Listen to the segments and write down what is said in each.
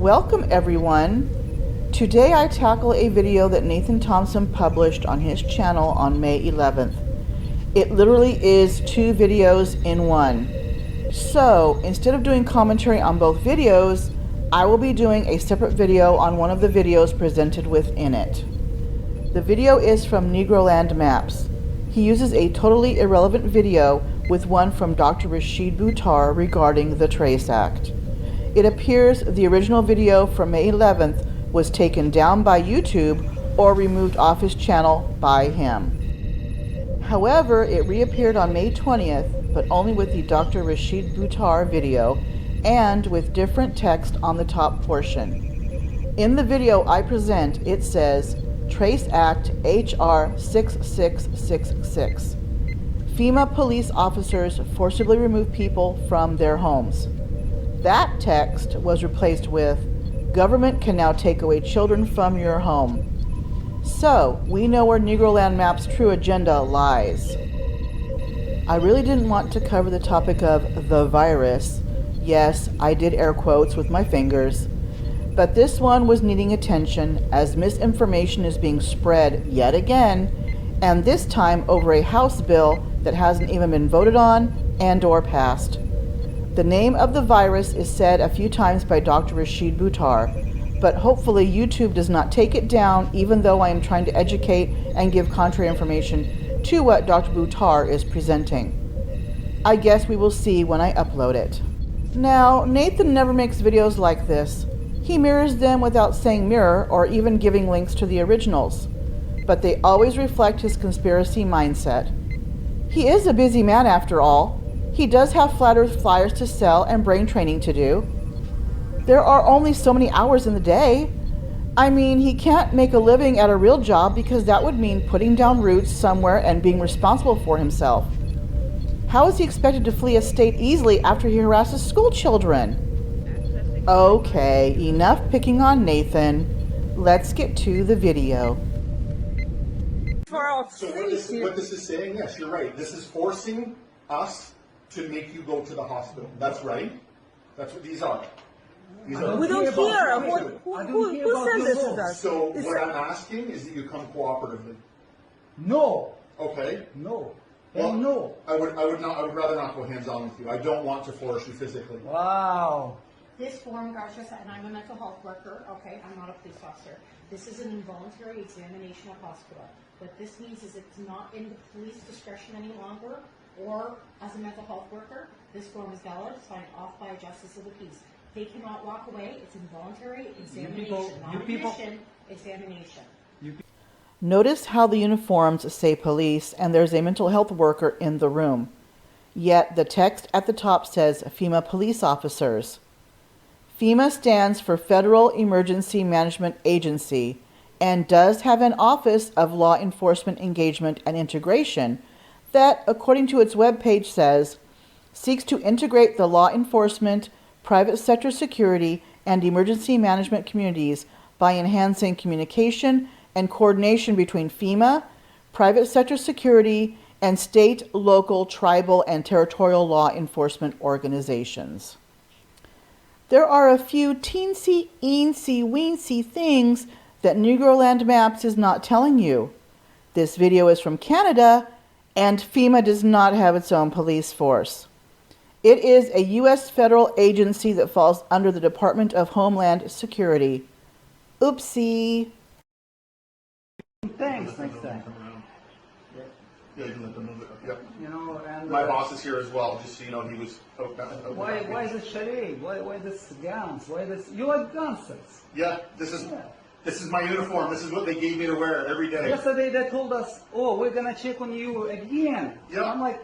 Welcome everyone. Today I tackle a video that Nathan Thompson published on his channel on May 11th. It literally is 2 videos in one. So instead of doing commentary on both videos, I will be doing a separate video on one of the videos presented within it. The video is from Negroland Maps. He uses a totally irrelevant video with one from Dr. Rashid Buttar regarding the T.R.A.C.E Act. It appears the original video from May 11th was taken down by YouTube or removed off his channel by him. However, it reappeared on May 20th, but only with the Dr. Rashid Buttar video and with different text on the top portion. In the video I present, it says, T.R.A.C.E Act H.R. 6666. FEMA police officers forcibly remove people from their homes. That text was replaced with, government can now take away children from your home. So, we know where Negroland Map's true agenda lies. I really didn't want to cover the topic of the virus. Yes, I did air quotes with my fingers. But this one was needing attention as misinformation is being spread yet again, and this time over a House bill that hasn't even been voted on and/or passed. The name of the virus is said a few times by Dr. Rashid Buttar, but hopefully YouTube does not take it down even though I am trying to educate and give contrary information to what Dr. Buttar is presenting. I guess we will see when I upload it. Now, Nathan never makes videos like this. He mirrors them without saying mirror or even giving links to the originals, but they always reflect his conspiracy mindset. He is a busy man after all. He does have flat earth flyers to sell and brain training to do. There are only so many hours in the day. I mean, he can't make a living at a real job because that would mean putting down roots somewhere and being responsible for himself. How is he expected to flee a state easily after he harasses school children? Okay, enough picking on Nathan. Let's get to the video. So what this is saying, yes, you're right. This is forcing us to make you go to the hospital. That's right. That's what these are. We don't hear. Who says this is us? So what I'm asking is that you come cooperatively. No. Okay. No. Well, No. I would rather not go hands-on with you. I don't want to force you physically. Wow. This form, Garcia, and I'm a mental health worker, okay, I'm not a police officer. This is an involuntary examination at hospital. What this means is it's not in the police discretion any longer, or as a mental health worker, this form is valid, signed off by a justice of the peace. They cannot walk away, it's involuntary examination, not admission, examination. Notice how the uniforms say police and there's a mental health worker in the room. Yet the text at the top says FEMA police officers. FEMA stands for Federal Emergency Management Agency and does have an Office of Law Enforcement Engagement and Integration that, according to its webpage, says, seeks to integrate the law enforcement, private sector security, and emergency management communities by enhancing communication and coordination between FEMA, private sector security, and state, local, tribal, and territorial law enforcement organizations. There are a few teensy, eensy, weensy things that Negroland Maps is not telling you. This video is from Canada, and FEMA does not have its own police force. It is a U.S. federal agency that falls under the Department of Homeland Security. Oopsie. Thanks next time. Yeah, you can let them know that. Yep. You know, and My boss is here as well, just so you know, he was why this charade? Why this guns? Why this? You like gangsters. Yeah, this is my uniform. This is what they gave me to wear every day. Yesterday they told us, oh, we're gonna check on you again. Yeah. I'm like,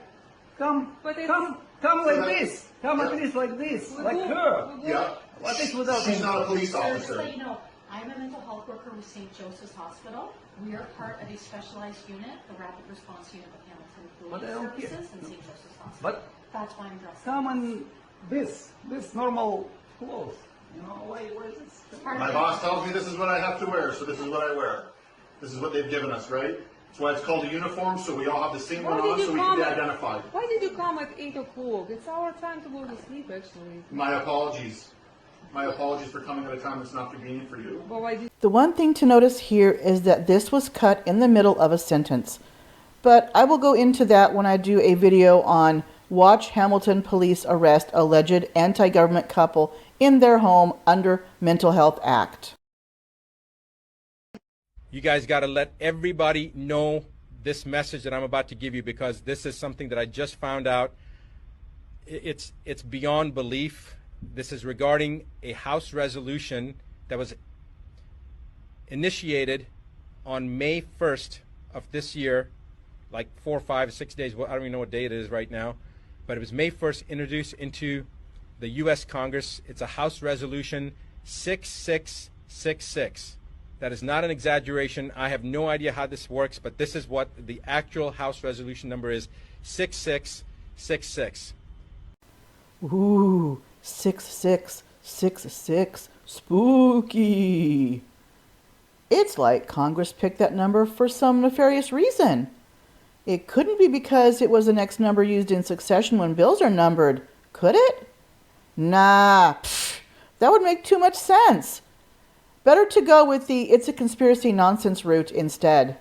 come like this. Come at least like this, like her. Yeah. What is without? She's not a police So just officer. so you know, I'm a mental health worker with St. Joseph's Hospital. We are part of a specialized unit, the Rapid Response Unit of Hamilton But I Police don't care. Services and St. Joseph's Hospital. But That's why I'm dressed. come on, this normal clothes. You know, why is this? It's part of My the- boss tells me this is what I have to wear, so this is what I wear. This is what they've given us, right? That's why it's called a uniform, so we all have the same one on, so we can be identified. Why did you come at 8 o'clock? It's our time to go to sleep, actually. My apologies. My apologies for coming at a time that's not convenient for you. The one thing to notice here is that this was cut in the middle of a sentence. But I will go into that when I do a video on Watch Hamilton Police Arrest Alleged Anti-Government Couple in Their Home Under Mental Health Act. You guys got to let everybody know this message that I'm about to give you, because this is something that I just found out. It's beyond belief. This is regarding a House resolution that was initiated on May 1st of this year, like 4, 5, 6 days. Well, I don't even know what day it is right now, but it was May 1st, introduced into the U.S. Congress. It's a House Resolution 6666. That is not an exaggeration. I have no idea how this works, but this is what the actual House resolution number is, 6666. Ooh, 6666, spooky. It's like Congress picked that number for some nefarious reason. It couldn't be because it was the next number used in succession when bills are numbered, could it? Nah, that would make too much sense. Better to go with the it's a conspiracy nonsense route instead.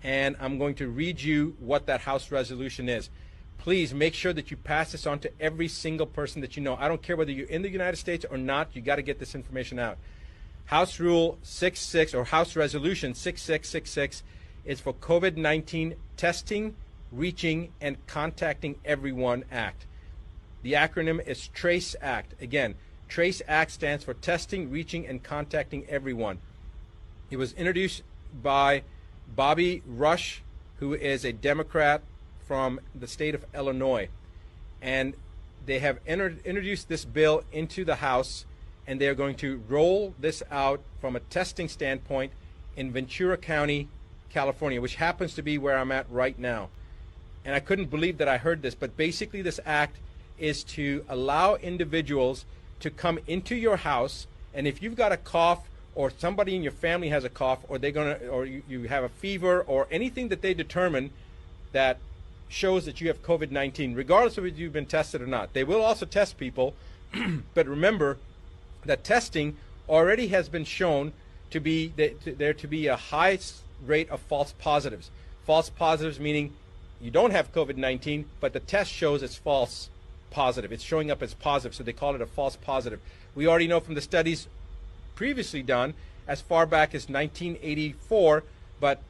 And I'm going to read you what that House resolution is. Please make sure that you pass this on to every single person that you know. I don't care whether you're in the United States or not, you got to get this information out. House Rule 66 or House Resolution 6666 is for COVID-19 testing, reaching, and contacting everyone act. The acronym is T.R.A.C.E Act. Again, T.R.A.C.E Act stands for Testing, Reaching, and Contacting Everyone. It was introduced by Bobby Rush, who is a Democrat from the state of Illinois. And they have introduced this bill into the House, and they are going to roll this out from a testing standpoint in Ventura County, California, which happens to be where I'm at right now. And I couldn't believe that I heard this, but basically this act is to allow individuals to come into your house, and if you've got a cough or somebody in your family has a cough, or you have a fever or anything that they determine that shows that you have COVID-19, regardless of if you've been tested or not. They will also test people, but remember that testing already has been shown to be there to be a high rate of false positives. False positives meaning you don't have COVID-19, but the test shows it's false positive. It's showing up as positive, so they call it a false positive. We already know from the studies previously done as far back as 1984, but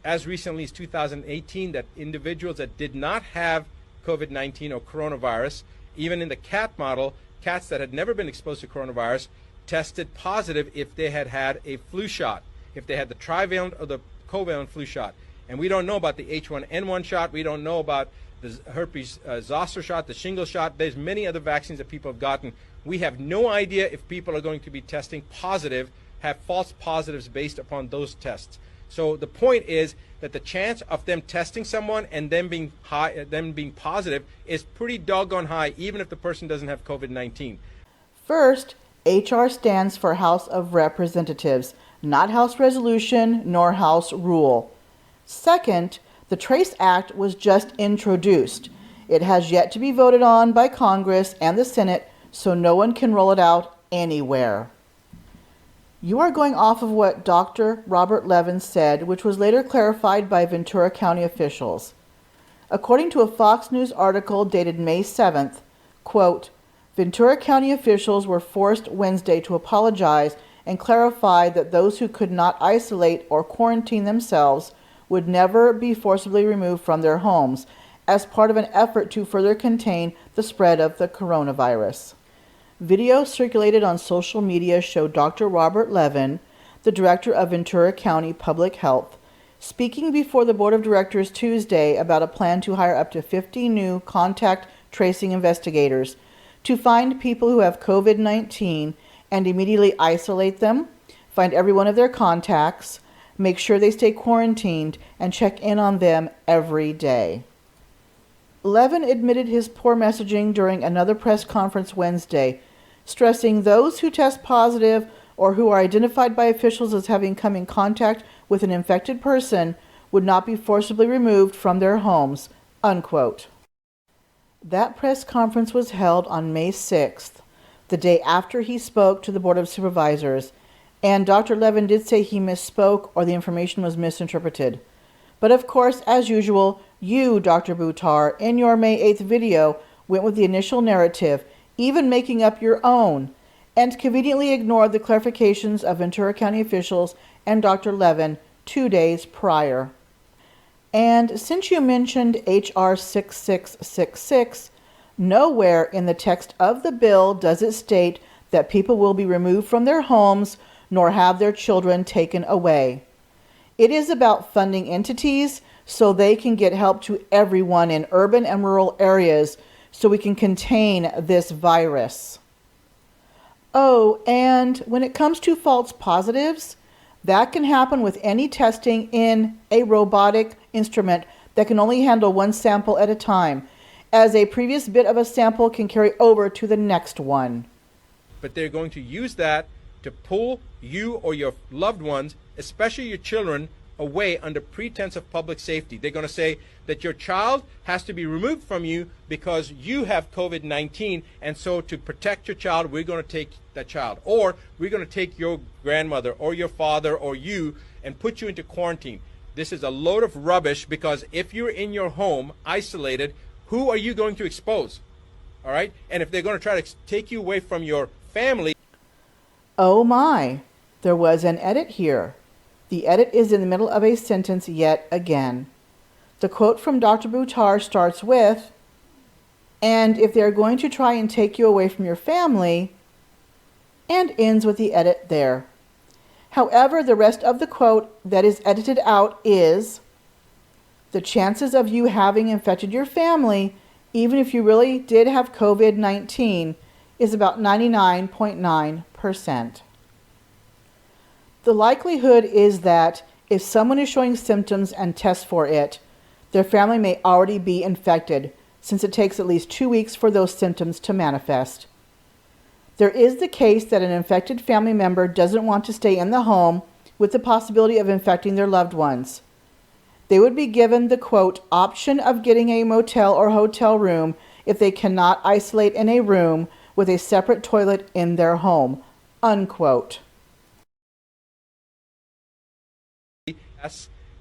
as recently as 2018, that individuals that did not have COVID-19 or coronavirus, even in the cat model, cats that had never been exposed to coronavirus, tested positive if they had had a flu shot, if they had the trivalent or the covalent flu shot. And we don't know about the H1N1 shot. We don't know about the herpes zoster shot, the shingle shot. There's many other vaccines that people have gotten. We have no idea if people are going to be testing positive, have false positives based upon those tests. So the point is that the chance of them testing someone and them being positive is pretty doggone high, even if the person doesn't have COVID-19. First, HR stands for House of Representatives, not House Resolution nor House Rule. Second, the T.R.A.C.E Act was just introduced. It has yet to be voted on by Congress and the Senate, so no one can roll it out anywhere. You are going off of what Dr. Robert Levin said, which was later clarified by Ventura County officials. According to a Fox News article dated May 7th, quote, Ventura County officials were forced Wednesday to apologize and clarify that those who could not isolate or quarantine themselves would never be forcibly removed from their homes as part of an effort to further contain the spread of the coronavirus. Video circulated on social media showed Dr. Robert Levin, the director of Ventura County Public Health, speaking before the board of directors Tuesday about a plan to hire up to 50 new contact tracing investigators to find people who have COVID-19 and immediately isolate them, find every one of their contacts, make sure they stay quarantined, and check in on them every day. Levin admitted his poor messaging during another press conference Wednesday, stressing those who test positive or who are identified by officials as having come in contact with an infected person would not be forcibly removed from their homes, unquote. That press conference was held on May 6th, the day after he spoke to the Board of Supervisors, and Dr. Levin did say he misspoke or the information was misinterpreted. But of course, as usual, you, Dr. Buttar, in your May 8th video, went with the initial narrative, even making up your own, and conveniently ignored the clarifications of Ventura County officials and Dr. Levin 2 days prior. And since you mentioned H.R. 6666, nowhere in the text of the bill does it state that people will be removed from their homes nor have their children taken away. It is about funding entities so they can get help to everyone in urban and rural areas so we can contain this virus. Oh, and when it comes to false positives, that can happen with any testing in a robotic instrument that can only handle one sample at a time, as a previous bit of a sample can carry over to the next one. But they're going to use that to pull you or your loved ones, especially your children, away under pretense of public safety. They're going to say that your child has to be removed from you because you have COVID-19, and so to protect your child, we're going to take that child. Or we're going to take your grandmother or your father or you and put you into quarantine. This is a load of rubbish, because if you're in your home, isolated, who are you going to expose? All right? And if they're going to try to take you away from your family. Oh my, there was an edit here. The edit is in the middle of a sentence yet again. The quote from Dr. Buttar starts with, "And if they're going to try and take you away from your family," and ends with the edit there. However, the rest of the quote that is edited out is, "The chances of you having infected your family, even if you really did have COVID-19, is about 99.9%. The likelihood is that if someone is showing symptoms and tests for it, their family may already be infected, since it takes at least 2 weeks for those symptoms to manifest. There is the case that an infected family member doesn't want to stay in the home with the possibility of infecting their loved ones. They would be given the, quote, option of getting a motel or hotel room if they cannot isolate in a room with a separate toilet in their home," unquote.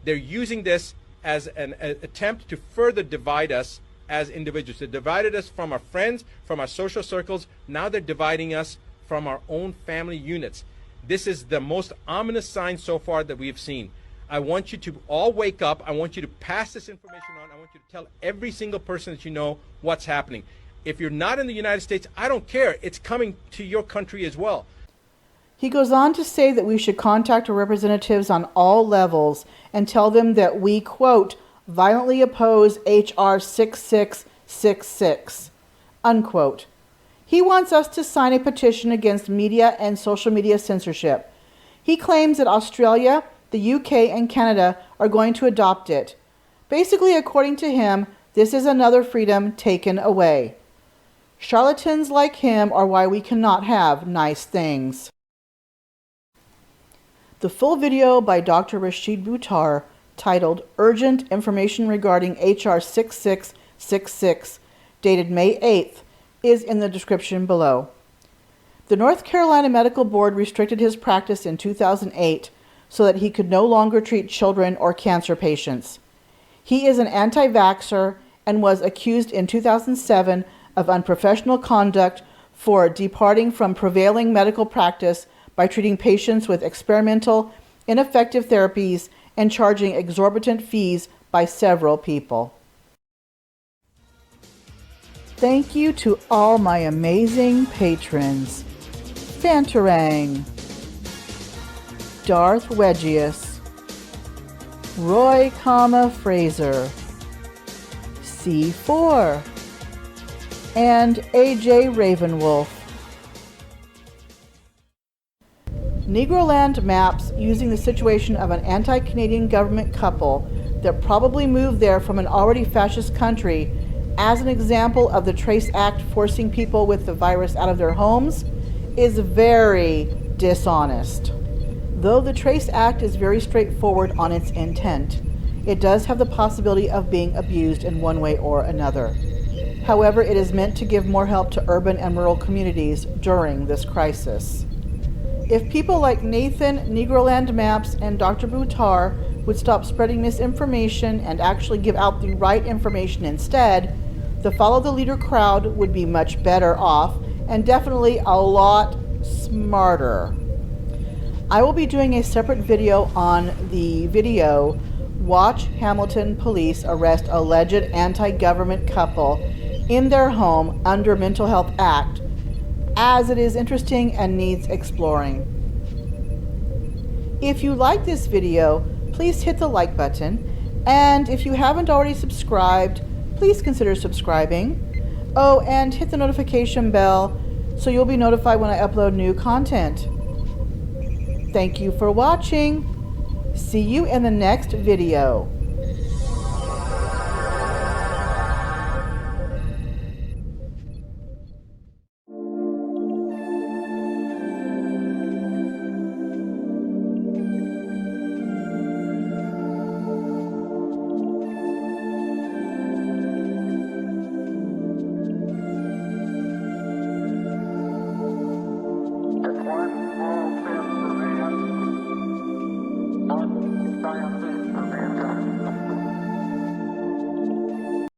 They're using this as an attempt to further divide us as individuals. They divided us from our friends, from our social circles. Now they're dividing us from our own family units. This is the most ominous sign so far that we've seen. I want you to all wake up. I want you to pass this information on. I want you to tell every single person that you know what's happening. If you're not in the United States, I don't care. It's coming to your country as well. He goes on to say that we should contact our representatives on all levels and tell them that we, quote, violently oppose H.R. 6666, unquote. He wants us to sign a petition against media and social media censorship. He claims that Australia, the UK, and Canada are going to adopt it. Basically, according to him, this is another freedom taken away. Charlatans like him are why we cannot have nice things. The full video by Dr. Rashid Buttar, titled Urgent Information Regarding H.R. 6666, dated May 8th, is in the description below. The North Carolina Medical Board restricted his practice in 2008 so that he could no longer treat children or cancer patients. He is an anti-vaxxer and was accused in 2007 of unprofessional conduct for departing from prevailing medical practice by treating patients with experimental, ineffective therapies and charging exorbitant fees by several people. Thank you to all my amazing patrons. Fantarang, Darth Wedgius, Roy, Fraser, C4, and AJ Ravenwolf. Negroland maps using the situation of an anti-Canadian government couple that probably moved there from an already fascist country as an example of the T.R.A.C.E Act forcing people with the virus out of their homes is very dishonest. Though the T.R.A.C.E Act is very straightforward on its intent, it does have the possibility of being abused in one way or another. However, it is meant to give more help to urban and rural communities during this crisis. If people like Nathan, Negroland Maps, and Dr. Buttar would stop spreading misinformation and actually give out the right information instead, the Follow the Leader crowd would be much better off and definitely a lot smarter. I will be doing a separate video on the video Watch Hamilton Police Arrest Alleged Anti-Government Couple in Their Home Under Mental Health Act, as it is interesting and needs exploring. If you like this video, please hit the like button, and if you haven't already subscribed, please consider subscribing. Oh, and hit the notification bell so you'll be notified when I upload new content. Thank you for watching. See you in the next video.